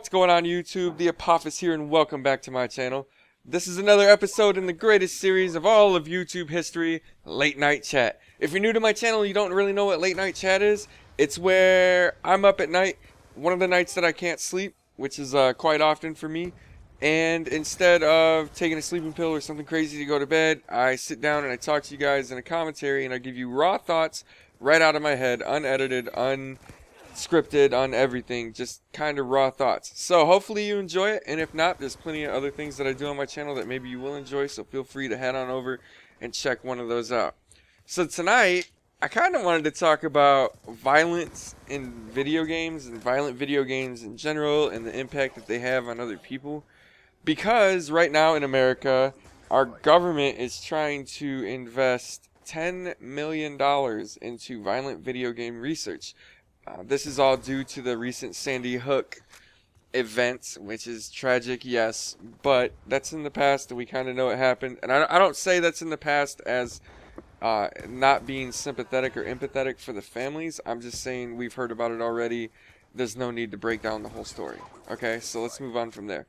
What's going on YouTube? The EP5 here and welcome back to my channel. This is another episode in the greatest series of all of YouTube history, Late Night Chat. If you're new to my channel, you don't really know what Late Night Chat is. It's where I'm up at night, one of the nights that I can't sleep, which is quite often for me. And instead of taking a sleeping pill or something crazy to go to bed, I sit down and I talk to you guys in a commentary and I give you raw thoughts right out of my head, unedited, unscripted, on everything, just kind of raw thoughts. So hopefully you enjoy it, and if not, there's plenty of other things that I do on my channel that maybe you will enjoy, so feel free to head on over and check one of those out. So tonight, I kind of wanted to talk about violence in video games and violent video games in general and the impact that they have on other people, because right now in America, our government is trying to invest $10 million into violent video game research. This is all due to the recent Sandy Hook events, which is tragic, yes, but that's in the past and we kind of know it happened. And I don't say that's in the past as not being sympathetic or empathetic for the families. I'm just saying we've heard about it already. There's no need to break down the whole story. Okay, so let's move on from there.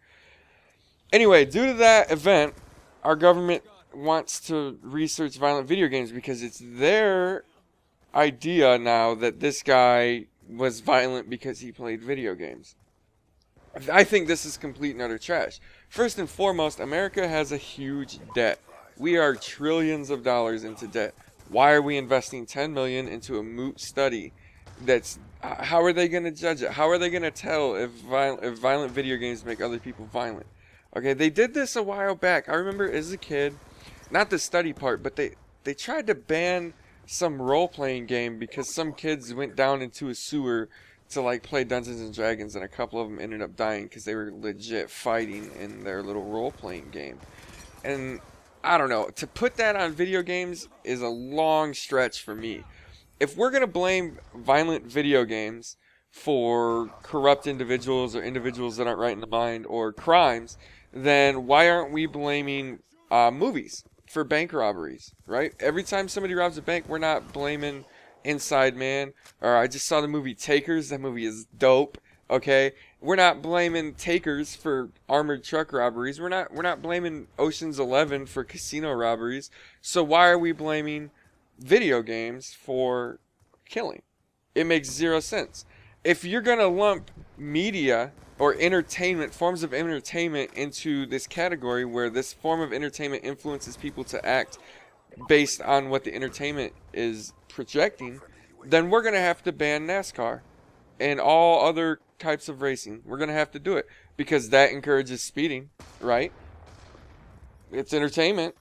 Anyway, due to that event, our government wants to research violent video games because it's their idea now that this guy was violent because he played video games. I think this is complete and utter trash. First and foremost, America has a huge debt. We are trillions of dollars into debt. Why are we investing $10 million into a moot study? That's how are they going to judge it? How are they going to tell if violent video games make other people violent? Okay, they did this a while back. I remember as a kid, not the study part, but they tried to ban some role-playing game because some kids went down into a sewer to like play Dungeons and Dragons, and a couple of them ended up dying because they were legit fighting in their little role-playing game. And I don't know, to put that on video games is a long stretch for me. If we're gonna blame violent video games for corrupt individuals or individuals that aren't right in the mind or crimes, then why aren't we blaming movies for bank robberies, right? Every time somebody robs a bank, we're not blaming Inside Man, or I just saw the movie Takers. That movie is dope. Okay, we're not blaming takers for armored truck robberies. We're not blaming Ocean's 11 for casino robberies. So why are we blaming video games for killing? It makes zero sense. If you're gonna lump media or entertainment, forms of entertainment, into this category where this form of entertainment influences people to act based on what the entertainment is projecting, then we're going to have to ban NASCAR and all other types of racing. We're going to have to do it because that encourages speeding, right? It's entertainment.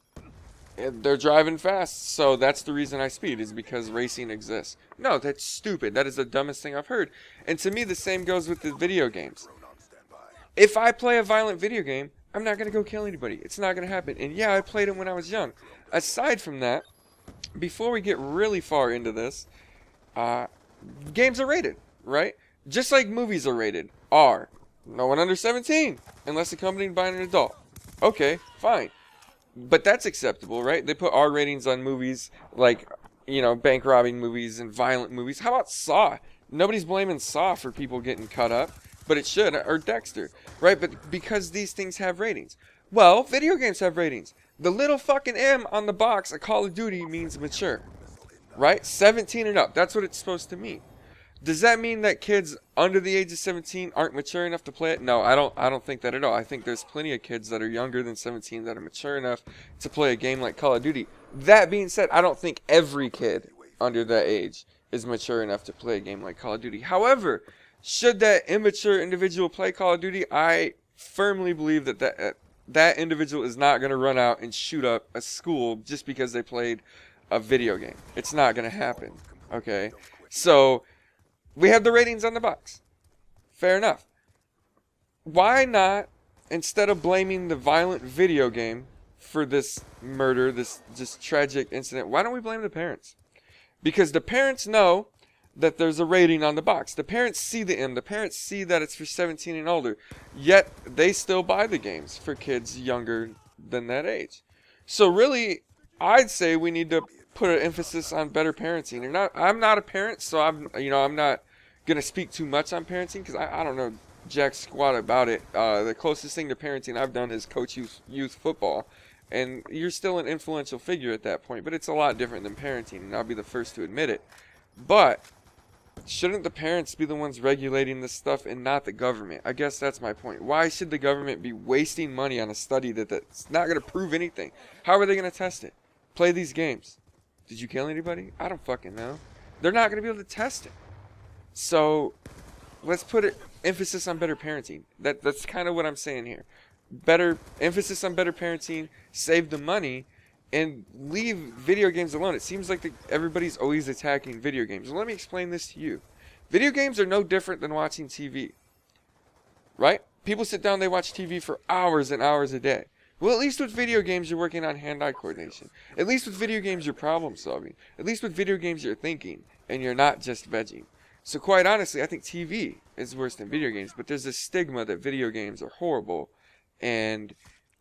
They're driving fast, so that's the reason I speed, is because racing exists. No, that's stupid. That is the dumbest thing I've heard. And to me, the same goes with the video games. If I play a violent video game, I'm not going to go kill anybody. It's not going to happen. And yeah, I played it when I was young. Aside from that, before we get really far into this, games are rated, right? Just like movies are rated. R. No one under 17, unless accompanied by an adult. Okay, fine. But that's acceptable, right? They put R ratings on movies like, you know, bank robbing movies and violent movies. How about Saw? Nobody's blaming Saw for people getting cut up, but it should, or Dexter, right? But because these things have ratings. Well, video games have ratings. The little fucking M on the box of Call of Duty means mature, right? 17 and up. That's what it's supposed to mean. Does that mean that kids under the age of 17 aren't mature enough to play it? No, I don't think that at all. I think there's plenty of kids that are younger than 17 that are mature enough to play a game like Call of Duty. That being said, I don't think every kid under that age is mature enough to play a game like Call of Duty. However, should that immature individual play Call of Duty, I firmly believe that individual is not going to run out and shoot up a school just because they played a video game. It's not going to happen, okay? So we have the ratings on the box. Fair enough. Why not, instead of blaming the violent video game for this murder, this just tragic incident, why don't we blame the parents? Because the parents know that there's a rating on the box. The parents see the M. The parents see that it's for 17 and older. Yet they still buy the games for kids younger than that age. So really, I'd say we need to put an emphasis on better parenting. I'm not a parent, so I'm not gonna speak too much on parenting because I don't know jack squat about it. The closest thing to parenting I've done is coach youth football. And you're still an influential figure at that point, but it's a lot different than parenting, and I'll be the first to admit it. But shouldn't the parents be the ones regulating this stuff and not the government? I guess that's my point. Why should the government be wasting money on a study that's not going to prove anything? How are they going to test it? Play these games. Did you kill anybody? I don't fucking know. They're not going to be able to test it. So let's put emphasis on better parenting. That's kind of what I'm saying here. Better emphasis on better parenting, save the money, and leave video games alone. It seems like everybody's always attacking video games. Well, let me explain this to you. Video games are no different than watching TV. Right? People sit down, they watch TV for hours and hours a day. Well, at least with video games, you're working on hand-eye coordination. At least with video games, you're problem-solving. At least with video games, you're thinking, and you're not just vegging. So quite honestly, I think TV is worse than video games, but there's this stigma that video games are horrible, and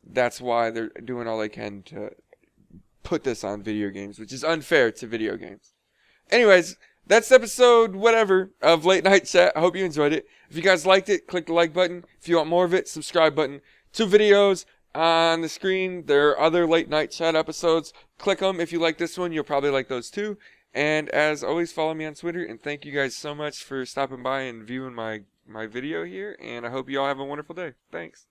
that's why they're doing all they can to put this on video games, which is unfair to video games. Anyways, that's episode whatever of Late Night Chat. I hope you enjoyed it. If you guys liked it, click the like button. If you want more of it, subscribe button. 2 videos on the screen. There are other Late Night Chat episodes. Click them. If you like this one, you'll probably like those too. And as always, follow me on Twitter. And thank you guys so much for stopping by and viewing my video here. And I hope you all have a wonderful day. Thanks.